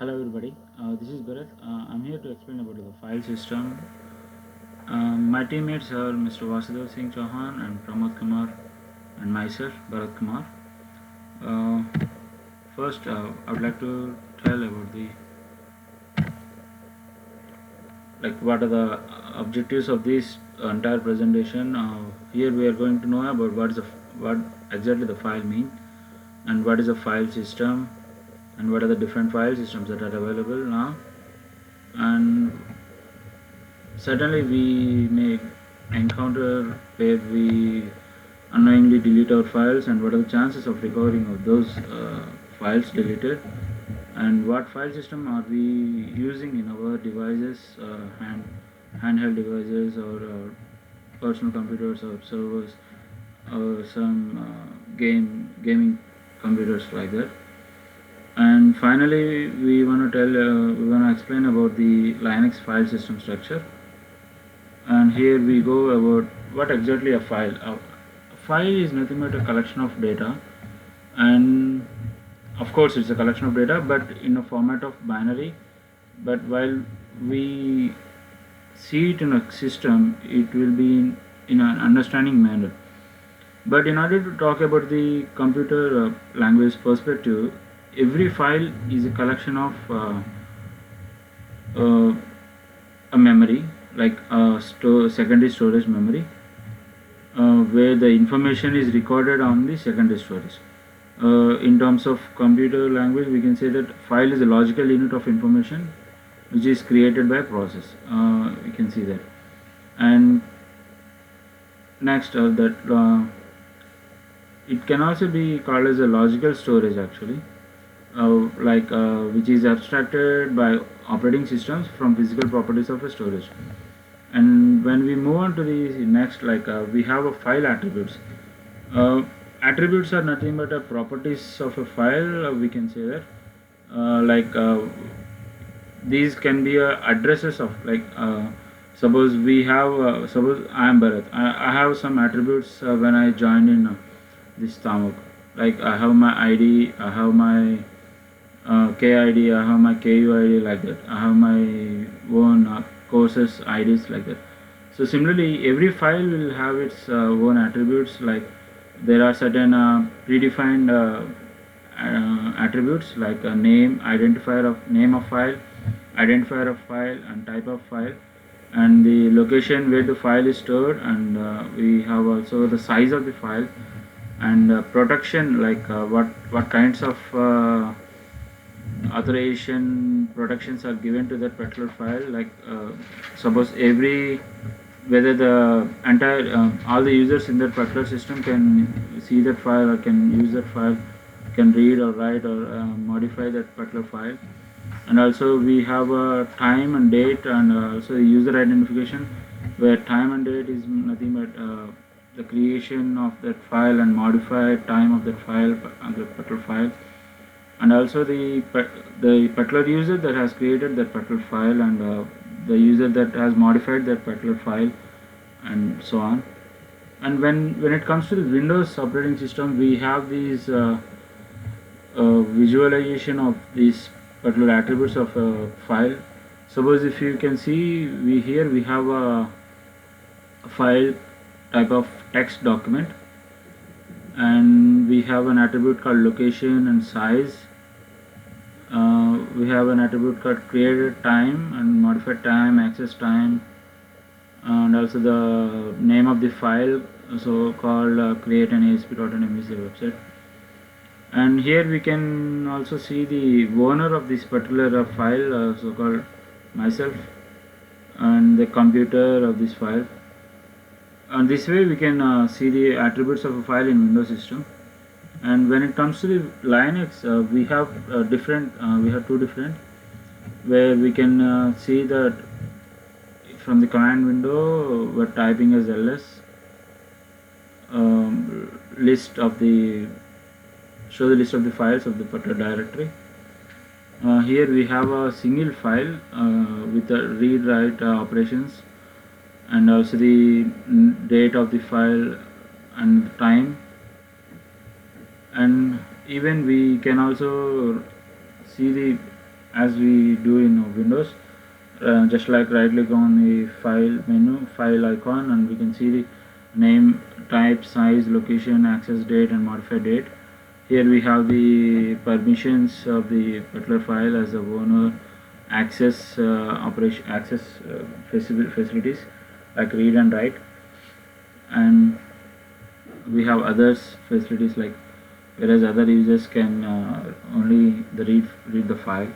Hello everybody, this is Bharat. I'm here to explain about the file system. My teammates are Mr. Vasudev Singh Chauhan and Pramod Kumar and myself, Bharat Kumar. Uh, First, I would like to tell about the what are the objectives of this entire presentation. Here we are going to know about what exactly the file mean and what is a file system and what are the different file systems that are available now, and certainly we may encounter where we unknowingly delete our files, and what are the chances of recovering of those files deleted, and what file system are we using in our devices, handheld devices or personal computers or servers or some gaming computers like that. And finally we want to explain about the Linux file system structure. And here we go about what exactly a file. A file is nothing but a collection of data, and of course it's a collection of data, but in a format of binary. But while we see it in a system, it will be in an understanding manner. But in order to talk about the computer language perspective, every file is a collection of uh, a memory, like a secondary storage memory, where the information is recorded on the secondary storage. In terms of computer language, we can say that file is a logical unit of information which is created by a process. We can see that. And next, that it can also be called as a logical storage actually, which is abstracted by operating systems from physical properties of a storage. And when we move on to the next, we have a file attributes. Attributes are nothing but a properties of a file. We can say that, these can be addresses of, suppose we have suppose I am Bharat. I have some attributes when I joined in this Tamuk. Like I have my ID, I have my KID, I have my KUID, like that. I have my own courses IDs, like that. So similarly, every file will have its own attributes. Like there are certain predefined attributes like a name, identifier of name of file, identifier of file, and type of file, and the location where the file is stored, and we have also the size of the file, and protection, what kinds of authorization protections are given to that particular file. Suppose every whether the entire all the users in that particular system can see that file or can use that file, can read or write or modify that particular file. And also we have a time and date, and also user identification, where time and date is nothing but the creation of that file and modified time of that file, that particular file, and also the particular user that has created that particular file, and the user that has modified that particular file, and so on. And when it comes to the Windows operating system, we have these visualization of these particular attributes of a file. Suppose if you can see, we have a file type of text document, and we have an attribute called location and size. We have an attribute called created time and modified time, access time, and also the name of the file, so called create an ASP.NET website. And here we can also see the owner of this particular file, so called myself, and the computer of this file. And this way we can see the attributes of a file in Windows system. And when it comes to the Linux, we have we have two different, where we can see that from the command window we're typing as ls, list of the show the list of the files of the particular directory. Here we have a single file with the read write operations, and also the date of the file and the time. And even we can also see the as we do in Windows. Just like right click on the file menu, file icon, and we can see the name, type, size, location, access date, and modify date. Here we have the permissions of the particular file as the owner, access operation, access facilities like read and write, and we have others facilities like, whereas other users can only read the file.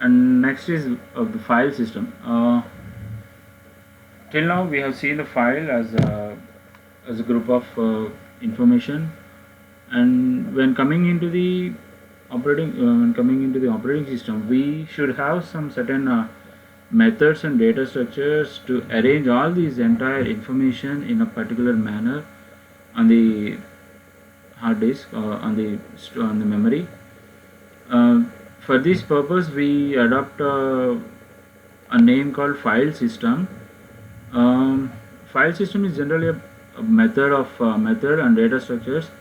And next is of the file system. Till now we have seen the file as a group of information, and when coming into the operating system, we should have some certain methods and data structures to arrange all these entire information in a particular manner on the hard disk or on the memory. Uh, for this purpose, we adopt a name called file system. Um, File system is generally a method and data structures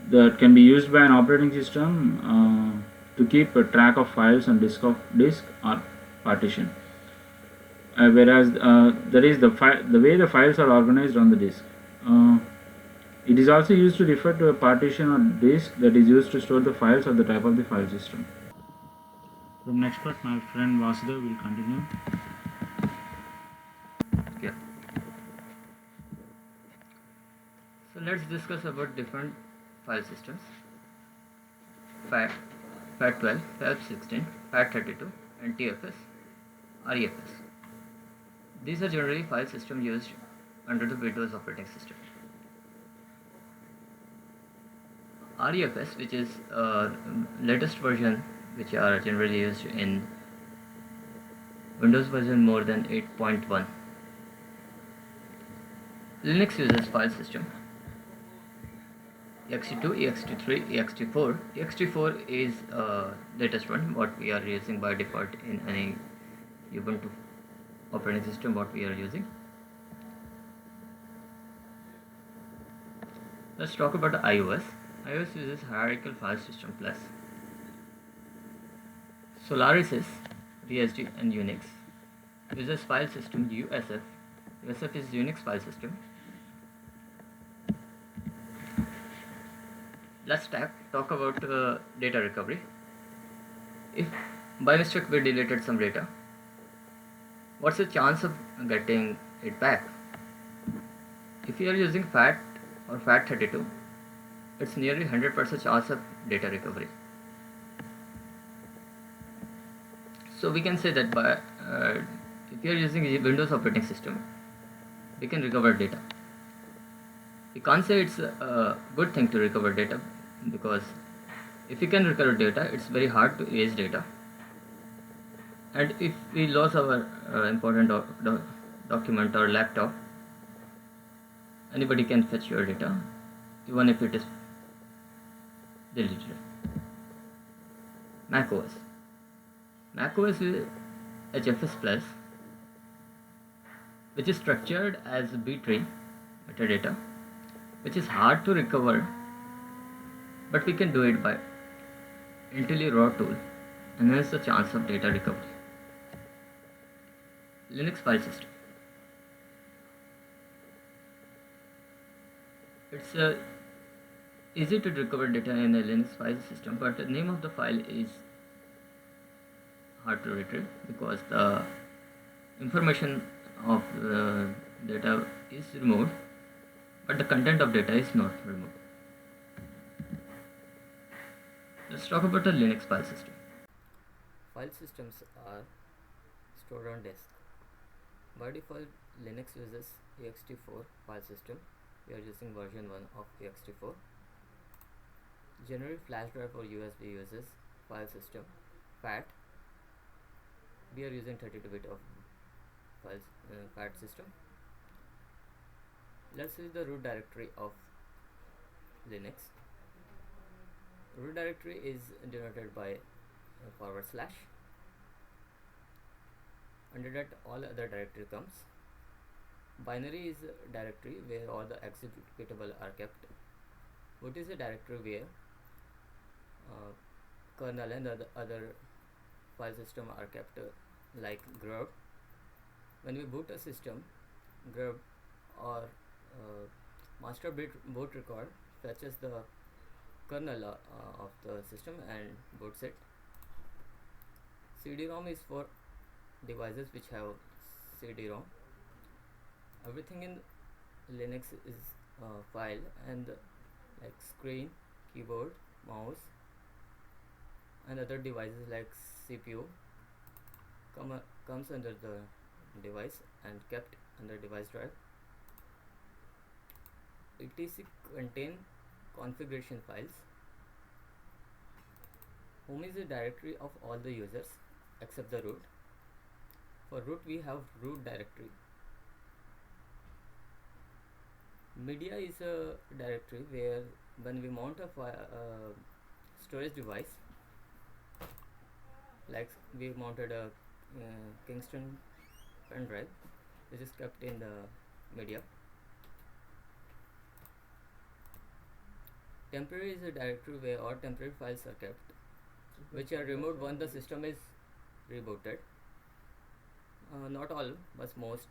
that can be used by an operating system to keep a track of files on disk or partition. Whereas there is the way the files are organized on the disk. It is also used to refer to a partition or disk that is used to store the files of the type of the file system. From next part, my friend Vasudev will continue. Yeah. So let's discuss about different file systems. FAT12, FAT16, FAT32, and TFS, REFS. These are generally file systems used under the Windows operating system. REFS, which is latest version, which are generally used in Windows version more than 8.1. Linux uses file system ext2, ext3, ext4. ext4 is latest one, what we are using by default in any Ubuntu operating system, what we are using. Let's talk about the iOS. iOS uses hierarchical file system plus. Solaris is BSD and Unix. Uses file system USF. USF is Unix file system. Let's talk about data recovery. If by mistake we deleted some data, what's the chance of getting it back? If you are using FAT or FAT32, it's nearly 100% chance of data recovery. So we can say that by if you are using a Windows operating system, we can recover data. We can't say it's a good thing to recover data, because if you can recover data, it's very hard to erase data. And if we lose our important document or laptop, anybody can fetch your data, even if it is deleted. macOS. macOS is HFS Plus, which is structured as B-tree metadata, which is hard to recover, but we can do it by IntelliRAW tool, enhance the chance of data recovery. Linux file system. It's easy to recover data in a Linux file system, but the name of the file is hard to retrieve because the information of the data is removed, but the content of data is not removed. Let's talk about the Linux file system. File systems are stored on disk. By default, Linux uses ext4 file system. We are using version 1 of ext4. Generally, flash drive or USB uses file system FAT. We are using 32-bit of FAT system. Let's see the root directory of Linux. Root directory is denoted by /. Under that, all other directory comes. Binary is a directory where all the executable are kept. Boot is a directory where kernel and the other file system are kept like grub. When we boot a system, grub or master boot record fetches the kernel of the system and boots it. CD-ROM is for devices which have CD-ROM. Everything in Linux is file, and like screen, keyboard, mouse and other devices like CPU comes under the device and kept under device drive. etc contain configuration files. Home is a directory of all the users except the root. For root we have root directory. Media is a directory where when we mount a storage device, like we mounted a Kingston pen drive, which is kept in the media. Temporary is a directory where all temporary files are kept, which are removed when the system is rebooted. Not all, but most.